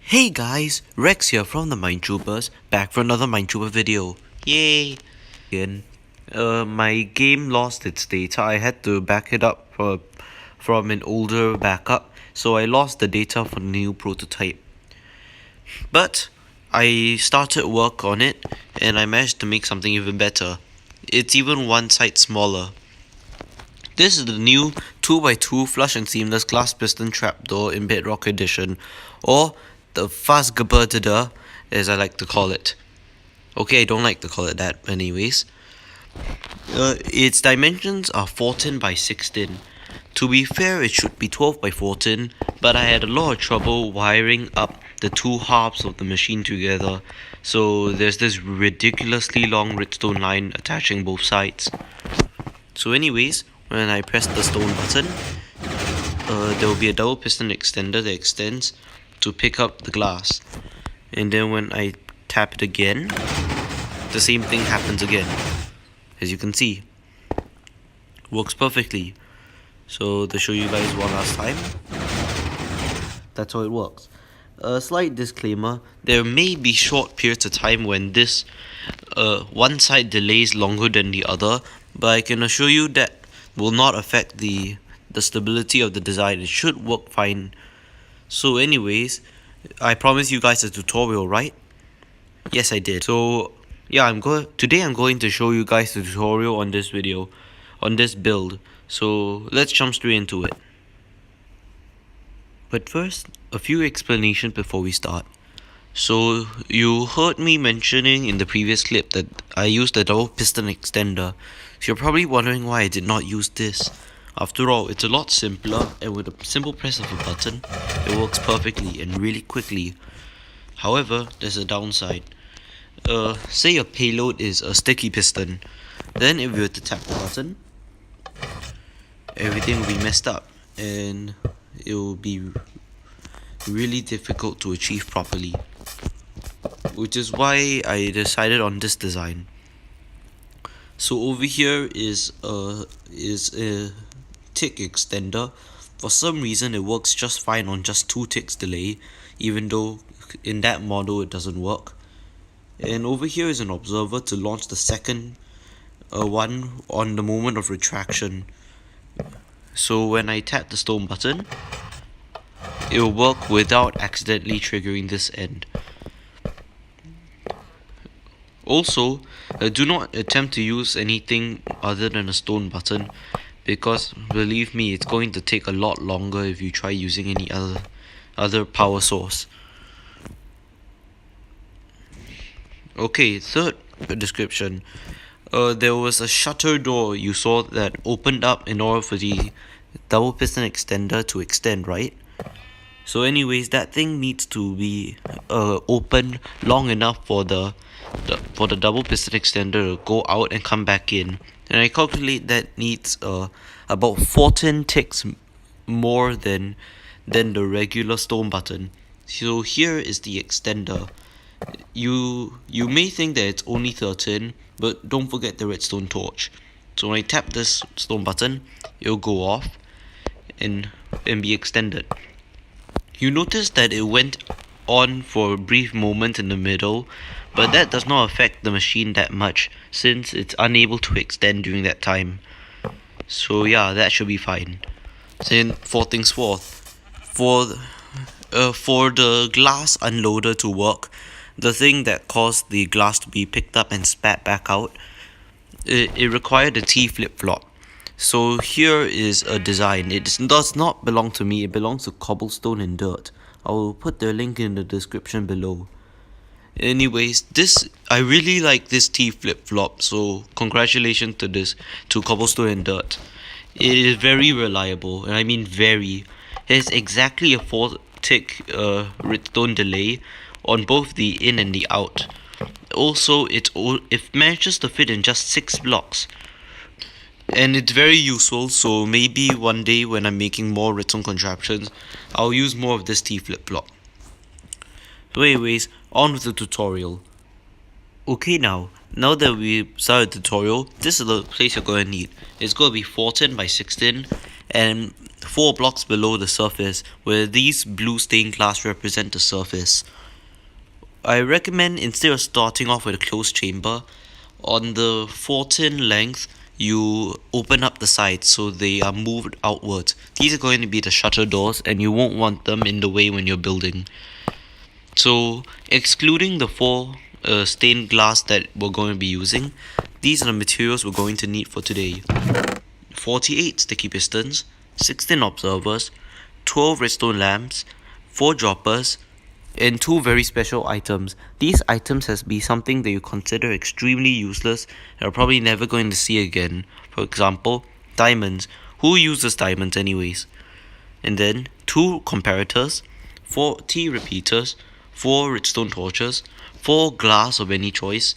Hey guys, Rex here from the Mindtroopers, back for another Mindtrooper video. Yay! Again, my game lost its data. I had to back it up from an older backup, so I lost the data for the new prototype. But I started work on it, and I managed to make something even better. It's even one side smaller. This is the new 2x2 flush and seamless glass piston trapdoor in Bedrock Edition, or the FASGPTD as I like to call it. Okay, I don't like to call it that, but anyways. Its dimensions are 14 by 16. To be fair, it should be 12 by 14, but I had a lot of trouble wiring up the two halves of the machine together, so there's this ridiculously long redstone line attaching both sides. So anyways, when I press the stone button, there will be a double piston extender that extends to pick up the glass. And then when I tap it again, the same thing happens again. As you can see, works perfectly. So to show you guys one last time, that's how it works. A slight disclaimer, there may be short periods of time when this one side delays longer than the other, but I can assure you that will not affect the stability of the design. It should work fine. So anyways, I promised you guys a tutorial, right? Yes, I did. So yeah, today I'm going to show you guys the tutorial on this video, on this build. So let's jump straight into it. But first, a few explanations before we start. So you heard me mentioning in the previous clip that I used a double piston extender. So you're probably wondering why I did not use this. After all, it's a lot simpler, and with a simple press of a button, it works perfectly and really quickly. However, there's a downside. Say your payload is a sticky piston. Then if you were to tap the button, everything will be messed up, and it will be really difficult to achieve properly. Which is why I decided on this design. So over here is a tick extender. For some reason it works just fine on just 2 ticks delay, even though in that model it doesn't work. And over here is an observer to launch the second one on the moment of retraction. So when I tap the stone button, it will work without accidentally triggering this end. Also, do not attempt to use anything other than a stone button, because believe me, it's going to take a lot longer if you try using any other power source. Okay, third description. There was a shutter door you saw that opened up in order for the double piston extender to extend, right? So anyways, that thing needs to be open long enough for the double piston extender to go out and come back in. And I calculate that needs about 14 ticks more than the regular stone button. So here is the extender. You may think that it's only 13, but don't forget the redstone torch. So when I tap this stone button, it'll go off and be extended. You notice that it went on for a brief moment in the middle, but that does not affect the machine that much, since it's unable to extend during that time. So yeah, that should be fine. Then fourth things fourth, for the glass unloader to work, the thing that caused the glass to be picked up and spat back out, it required a T flip-flop. So here is a design. It does not belong to me, it belongs to Cobblestone and Dirt. I will put the link in the description below. Anyways, I really like this T flip-flop, so congratulations to Cobblestone and Dirt. It is very reliable, and I mean very. It has exactly a 4-tick redstone delay on both the in and the out. Also, it manages to fit in just 6 blocks. And it's very useful, so maybe one day when I'm making more redstone contraptions, I'll use more of this T flip-flop. So anyways, on with the tutorial. Okay, now that we started the tutorial, this is the place you're going to need. It's going to be 14 by 16, and 4 blocks below the surface, where these blue stained glass represent the surface. I recommend, instead of starting off with a closed chamber, on the 14 length, you open up the sides so they are moved outwards. These are going to be the shutter doors, and you won't want them in the way when you're building. So, excluding the 4 stained glass that we're going to be using, these are the materials we're going to need for today. 48 sticky pistons, 16 observers, 12 redstone lamps, 4 droppers, and 2 very special items. These items has be something that you consider extremely useless and are probably never going to see again. For example, diamonds. Who uses diamonds anyways? And then 2 comparators, 4 T repeaters, 4 redstone torches, 4 glass of any choice.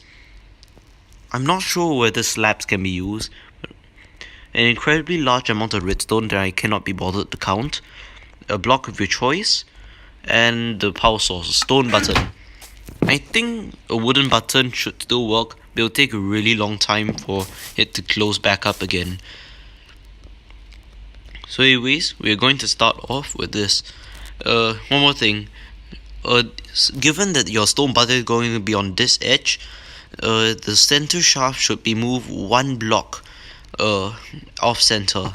I'm not sure whether slabs can be used. An incredibly large amount of redstone that I cannot be bothered to count. A block of your choice. And the power source, a stone button. I think a wooden button should still work, but it'll take a really long time for it to close back up again. So anyways, we're going to start off with this. One more thing. Given that your stone button is going to be on this edge, the center shaft should be moved 1 block off center.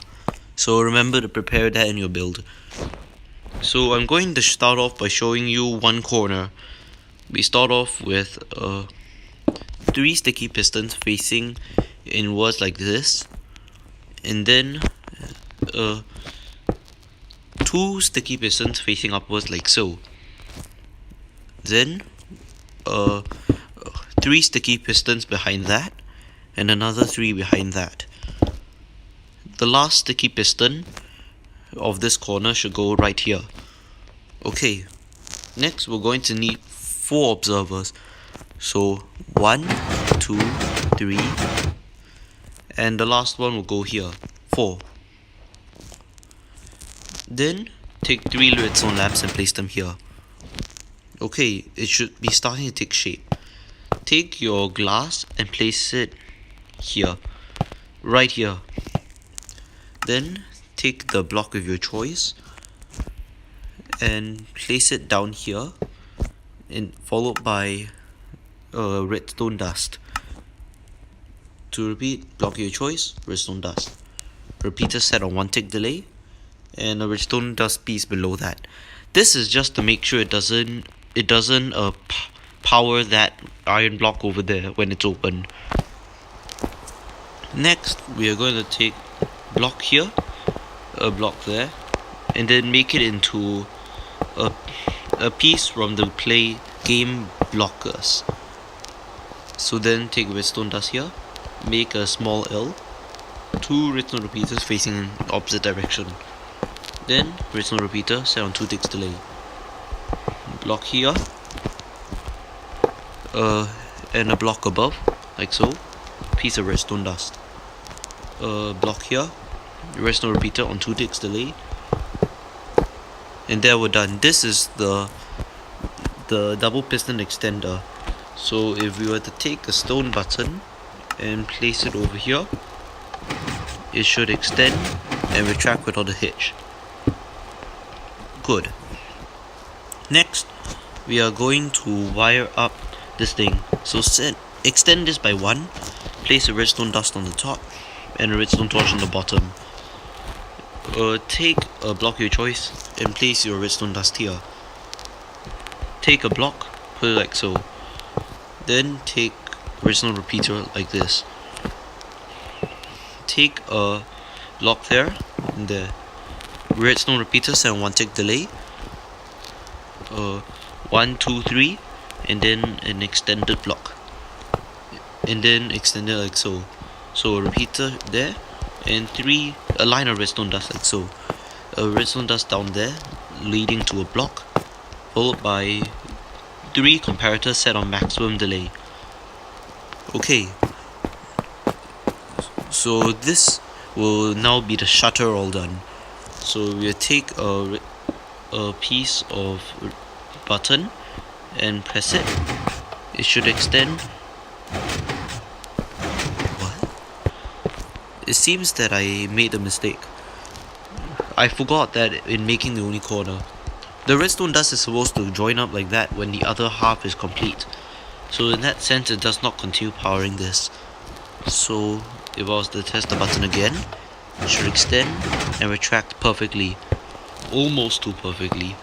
So remember to prepare that in your build. So I'm going to start off by showing you one corner. We start off with 3 sticky pistons facing inwards like this, and then 2 sticky pistons facing upwards like so. Then 3 sticky pistons behind that, and another 3 behind that. The last sticky piston of this corner should go right here. Okay, next we're going to need 4 observers. So 1, 2, 3, and the last one will go here, 4. Then take 3 redstone lamps and place them here. Okay, it should be starting to take shape. Take your glass and place it here, right here. Then take the block of your choice and place it down here, and followed by redstone dust. To repeat, block of your choice, redstone dust. Repeater set on 1 tick delay, and a redstone dust piece below that. This is just to make sure it doesn't power that iron block over there when it's open. Next, we are going to take block here, a block there, and then make it into a piece from the play game blockers. So then take redstone dust here, make a small L, 2 redstone repeaters facing in opposite direction. Then redstone repeater set on 2 ticks delay. Block here, and a block above, like so. Piece of redstone dust. Block here, redstone repeater on 2 ticks delay. And there we're done. This is the double piston extender. So if we were to take a stone button and place it over here, it should extend and retract without a hitch. Good. Next, we are going to wire up this thing. So extend this by 1, place a redstone dust on the top and a redstone torch on the bottom. Take a block of your choice and place your redstone dust here. Take a block, put it like so. Then take redstone repeater like this. Take a block there and there. Redstone repeater set on 1 tick delay. 1, 2, 3, and then an extended block. And then extend it like so. So a repeater there, and a line of redstone dust like so. A redstone dust down there, leading to a block, followed by 3 comparators set on maximum delay. Okay, so this will now be the shutter all done. So we'll take a piece of button and press it. It should extend. What? It seems that I made a mistake. I forgot that in making the only corner, the redstone dust is supposed to join up like that when the other half is complete. So in that sense, it does not continue powering this. So if I was to test the button again, it should extend and retract perfectly. Almost too perfectly.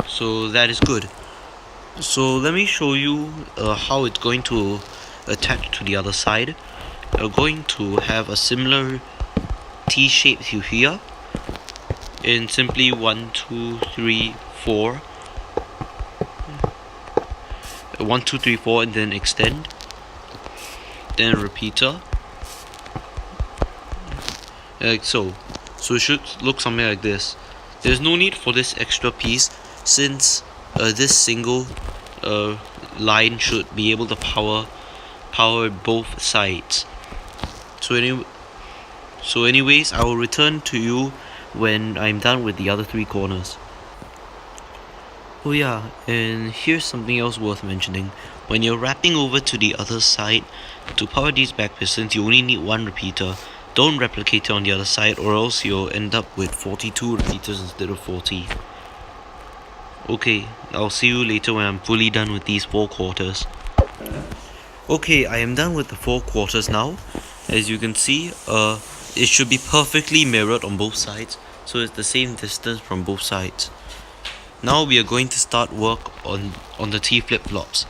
So that is good. So let me show you how it's going to attach to the other side. We're going to have a similar T shape to here in simply 1, 2, 3, 4. 1, 2, 3, 4, and then extend. Then a repeater. Like so. So it should look something like this. There's no need for this extra piece since this single line should be able to power both sides. So anyways, I will return to you when I'm done with the other 3 corners. Oh yeah, and here's something else worth mentioning. When you're wrapping over to the other side, to power these back pistons, you only need 1 repeater. Don't replicate it on the other side, or else you'll end up with 42 repeaters instead of 40. Okay, I'll see you later when I'm fully done with these 4 quarters. Okay, I am done with the 4 quarters now. As you can see, it should be perfectly mirrored on both sides, so it's the same distance from both sides. Now we are going to start work on the T flip-flops.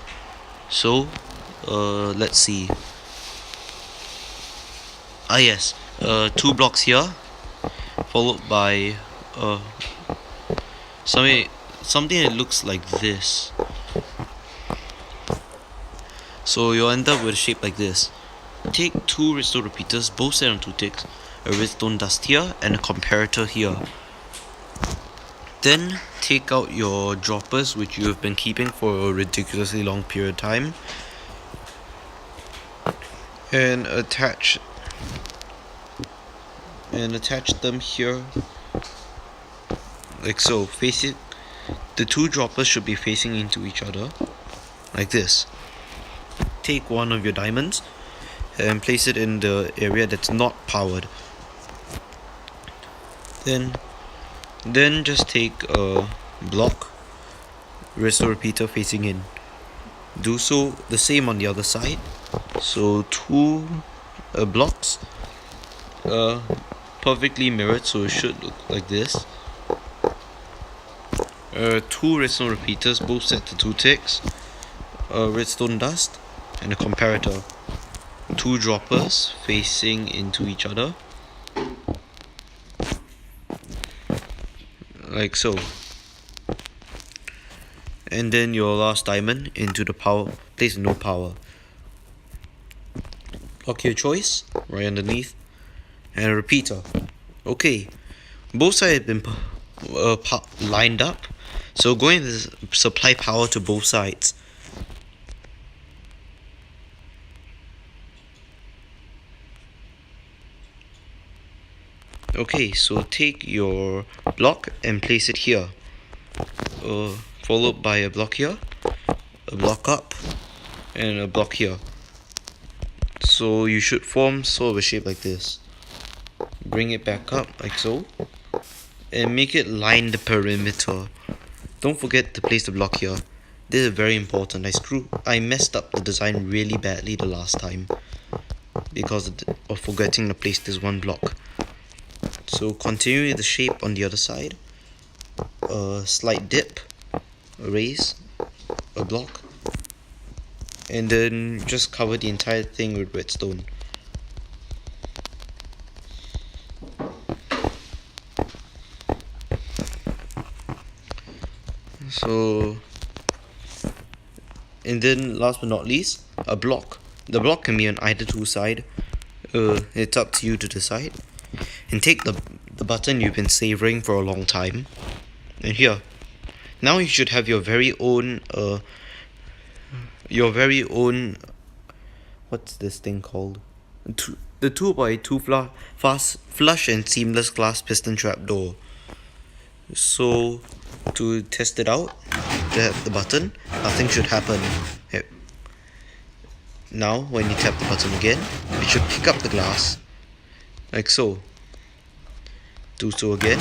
So, let's see. Yes, 2 blocks here, followed by something that looks like this. So you'll end up with a shape like this. Take 2 redstone repeaters, both set on 2 ticks, a redstone dust here, and a comparator here. Then take out your droppers, which you have been keeping for a ridiculously long period of time, and attach them here, like so. The 2 droppers should be facing into each other, like this. Take one of your diamonds and place it in the area that's not powered. Then just take a block, redstone repeater facing in. Do so the same on the other side. So 2 blocks, perfectly mirrored, so it should look like this. 2 redstone repeaters, both set to 2 ticks, redstone dust, and a comparator. 2 droppers facing into each other, like so. And then your last diamond into the power place no power. Lock your choice right underneath, and a repeater. Okay, both sides have been lined up, so going to supply power to both sides. Okay, so take your block and place it here, followed by a block here, a block up, and a block here. So you should form sort of a shape like this. Bring it back up like so, and make it line the perimeter. Don't forget to place the block here. This is very important. I messed up the design really badly the last time because of forgetting to place this 1 block. So continue the shape on the other side. A slight dip, a raise, a block, and then just cover the entire thing with redstone. So, and then last but not least, a block. The block can be on either 2 sides. It's up to you to decide. And take the button you've been savoring for a long time, and here. Now you should have your very own what's this thing called? The 2x2 flush and seamless glass piston trap door. So to test it out, tap the button, nothing should happen. Now when you tap the button again, it should pick up the glass, like so. Do so again.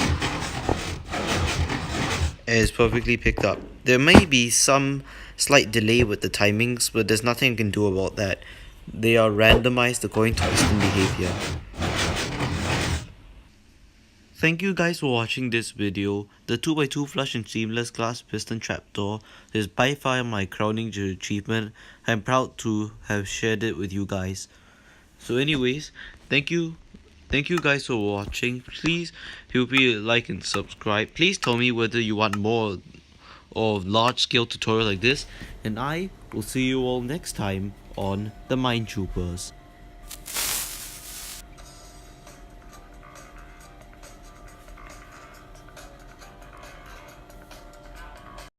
And it's perfectly picked up. There may be some slight delay with the timings, but there's nothing I can do about that. They are randomized according to piston behavior. Thank you guys for watching this video. The 2x2 flush and seamless glass piston trapdoor is by far my crowning achievement. I'm proud to have shared it with you guys. So anyways, thank you guys for watching. Please feel free to like and subscribe. Please tell me whether you want more of large scale tutorial like this, and I will see you all next time on the Mine Troopers.